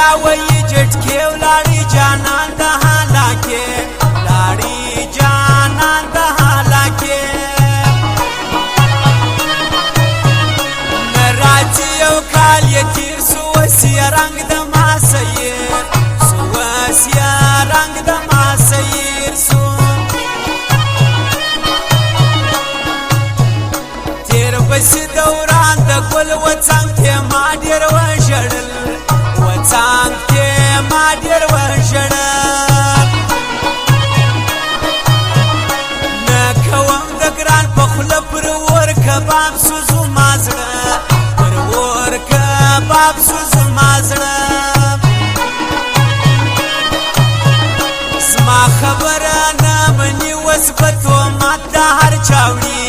بیا وی جټکې ولاړې جانان د حالاکې لاړې جانان د حالاکې نه راځي یو کال یې تېر سو اوس یې رنګ د ماسیر سو اوس یې رنګ د ماسیر سو تېر پسې دوران د ګل وڅنګ کې ما ډېر وژړل وڅنګ کې ما ډېر وژړل نه کوم د ګران په خوله پر اور کباب سو زما زړه پر اور کباب سو زما زړه زما خبره نه مني اوس به تهمت د هر چا وړي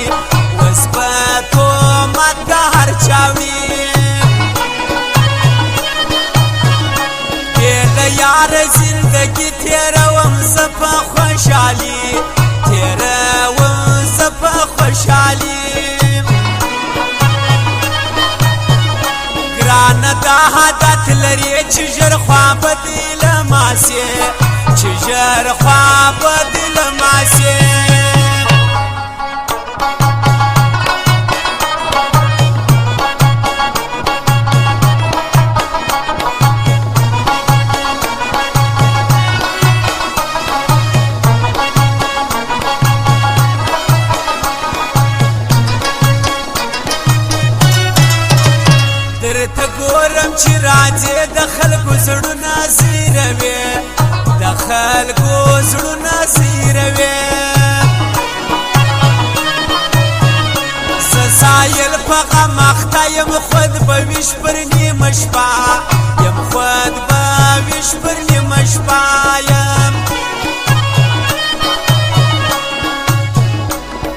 اوس به تهمت د هر چا وړي بې له یاره زندګي تېروم زه په خوشحالي تېروم زه په خوشحالي ګرانه دا عادت لري چې ژر خوا به دې له ماسې چې ژر خوا به دې له ماسې درته ګورم چې راځې د خلکو زړونه زیروې د خلکو زړونه زیروې زه سایل په غم اخته یم خود به ویش پر نیمه شپه یم خود به ویش پر نیمه شپه یم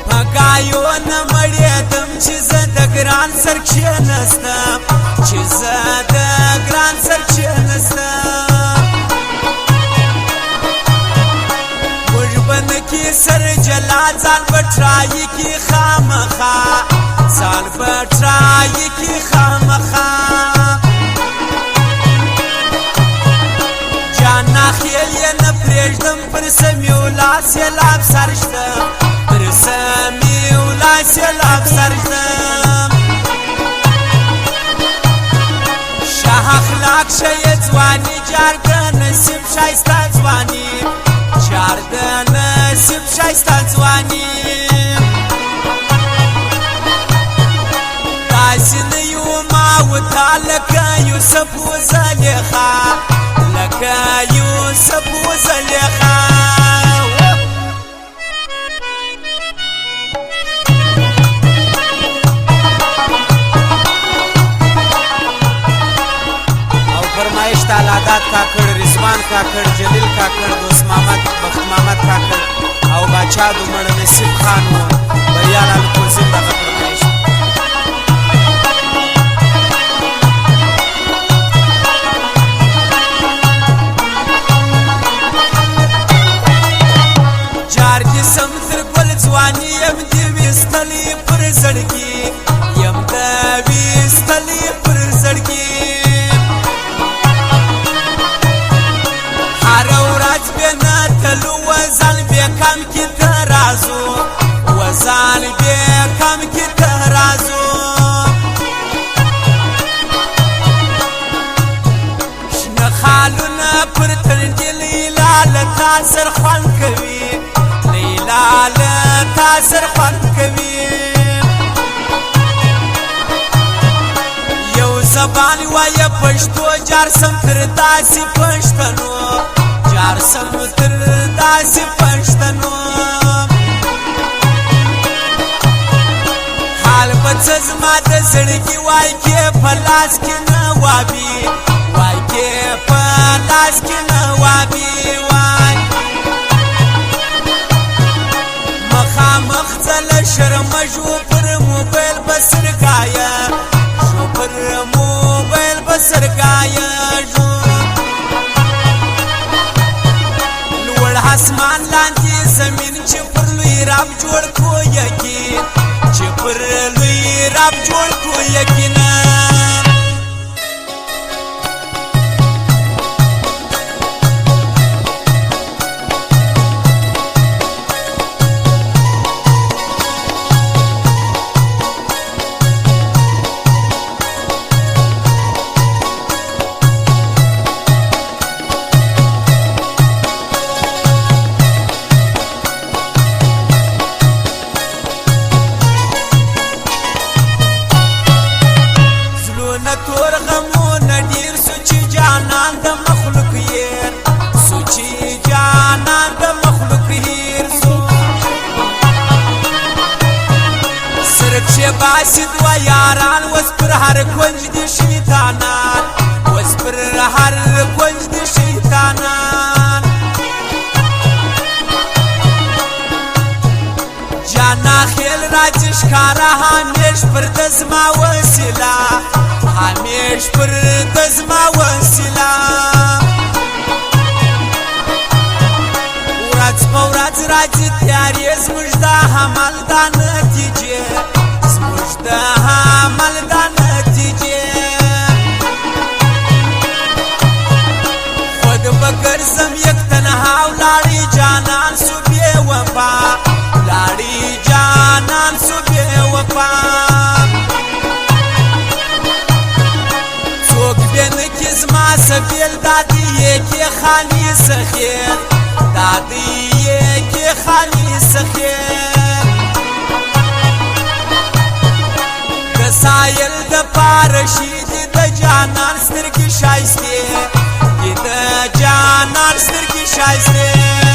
په ګایو نه مړېدم چې زه د ګران سر کښېنستم چې زه د ګران سر کښېنستم موږ به نه کې سر جلا ځان به ټرایي کې خامخا ځان به ټرایي کې خامخا جان ناخیل یې نه پرېږدم پر سمیو لاس یې لاب سر شتم پر سمیو لاس یې لاب سر شتم اخلاق شای ځواني جار د نصیب ښایسته ځواني جار د نصیب ښایسته ځواني داسې نه یو ما و تا لکه یوسف و زلیخا لکه یوسف و زلیخا تعلادات کاکړ رضوان کاکړ جلیل کاکړ دوست محمد بخت محمد کاکړ او باچا دومړ نصیب خان و بریال الکوزی دغه فرمایش جار دې سم تر ګل ځواني یم دې ویستلې پر زړګي یم د ویستلې پر زړګي وزن بیکم کی ترازو وزن بیکم کی ترازو شنه خالونه پر تندي لیلا له تاثر خوان کوي لیلا له تاثر خوان کوي یو زبان وای پښتو جار سم تر داسې پښتنو جار سم تر داسې پښتنو حال به څه زما د زړګي وای کې په لاس کې نه وابي وای کې په لاس کې نه وابي وای مخامخ ځله شرم جو پر موبایل بسر گایا جو پر موبایل بسر گایا جو اسمان لاندې زمین چې پر لوی رب جوړ کو یقین چې پر لوی رب جوړ کو یقین پکښې باسي دوه یاران اوس پر هر کونج دي شیطانان اوس پر هر کونج دي شیطانان جانا خیل راځي ښکاره همیش پر ده زما وسیله همیش پر ده زما وسیله ورځ په ورځ راځي تیارې زموږ د عمل دا نتیجې زموږ د عمل دا نتیجې خود به ګرځم یک تنها ولاړې جانان سو بې وفا ولاړې جانان سو بې وفا څوک بې نه کړي زما سبیل دا دې یې کې خالص خیر دا دې یې کې خالص خیر د سایل د پاره شي دې د جانان سترګې ښایستې دې د جانان سترګې ښایستې